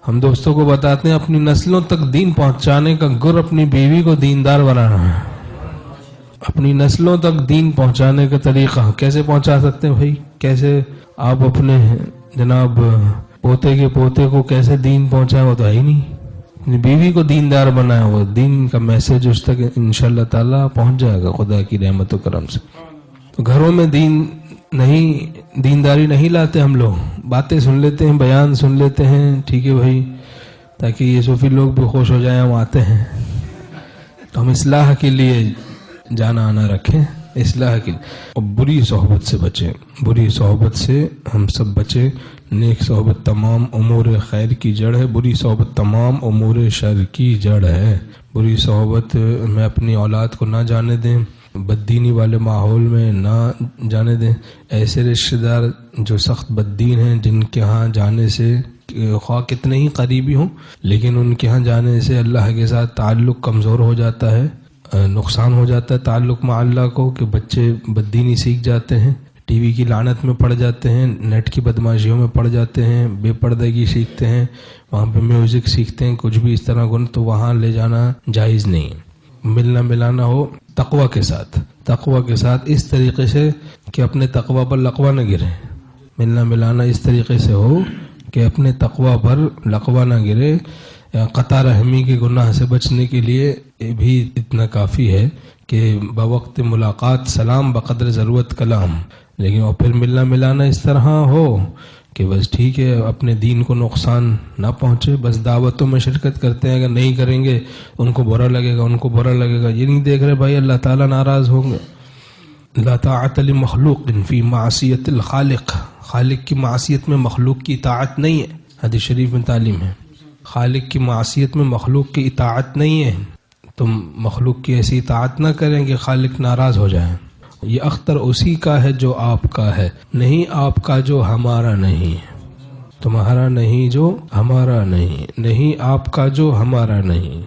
ہم دوستوں کو بتاتے ہیں اپنی نسلوں تک دین پہنچانے کا گر اپنی بیوی کو دیندار بنانا ہے. اپنی نسلوں تک دین پہنچانے کا طریقہ کیسے پہنچا سکتے ہیں بھائی؟ کیسے آپ اپنے جناب پوتے کے پوتے کو کیسے دین پہنچائیں؟ وہ تو ہے ہی نہیں. بیوی کو دیندار بنائے، وہ دین کا میسج اس تک انشاءاللہ تعالی پہنچ جائے گا خدا کی رحمت و کرم سے. تو گھروں میں دینداری نہیں لاتے ہم لوگ، باتیں سن لیتے ہیں، بیان سن لیتے ہیں، ٹھیک ہے بھائی، تاکہ یہ صوفی لوگ بھی خوش ہو جائیں، ہم آتے ہیں. تو ہم اصلاح کے لیے جانا آنا رکھیں، اصلاح کے لیے. اور بری صحبت سے بچیں، بری صحبت سے ہم سب بچیں. نیک صحبت تمام امور خیر کی جڑ ہے، بری صحبت تمام امور شر کی جڑ ہے. بری صحبت میں اپنی اولاد کو نہ جانے دیں، بددینی والے ماحول میں نہ جانے دیں. ایسے رشتہ دار جو سخت بددین ہیں، جن کے ہاں جانے سے خواہ کتنے ہی قریبی ہوں، لیکن ان کے ہاں جانے سے اللہ کے ساتھ تعلق کمزور ہو جاتا ہے، نقصان ہو جاتا ہے تعلق مع اللہ کو، کہ بچے بددینی سیکھ جاتے ہیں، ٹی وی کی لعنت میں پڑ جاتے ہیں، نیٹ کی بدماشیوں میں پڑ جاتے ہیں، بے پردگی سیکھتے ہیں، وہاں پہ میوزک سیکھتے ہیں، کچھ بھی اس طرح گن، تو وہاں لے جانا جائز نہیں. ملنا ملانا ہو تقوی کے ساتھ، تقوی کے ساتھ اس طریقے سے کہ اپنے تقوی پر لقوہ نہ گرے. ملنا ملانا اس طریقے سے ہو کہ اپنے تقوی پر لقوہ نہ گرے. قطع رحمی کے گناہ سے بچنے کے لیے بھی اتنا کافی ہے کہ بوقت ملاقات سلام، بقدر ضرورت کلام. لیکن اور پھر ملنا ملانا اس طرح ہو کہ بس ٹھیک ہے، اپنے دین کو نقصان نہ پہنچے. بس دعوتوں میں شرکت کرتے ہیں، اگر نہیں کریں گے ان کو برا لگے گا، ان کو برا لگے گا. یہ نہیں دیکھ رہے بھائی اللہ تعالیٰ ناراض ہوں گے. لا طاعت لمخلوق فی معصیت الخالق، خالق کی معصیت میں مخلوق کی اطاعت نہیں ہے. حدیث شریف میں تعلیم ہے، خالق کی معصیت میں مخلوق کی اطاعت نہیں ہے. تم مخلوق کی ایسی اطاعت نہ کریں کہ خالق ناراض ہو جائیں. یہ اختر اسی کا ہے جو آپ کا ہے، نہیں آپ کا جو ہمارا نہیں. تمہارا نہیں جو ہمارا نہیں، نہیں آپ کا جو ہمارا نہیں.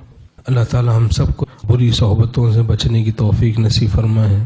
اللہ تعالی ہم سب کو بری صحبتوں سے بچنے کی توفیق نصیب فرمائے.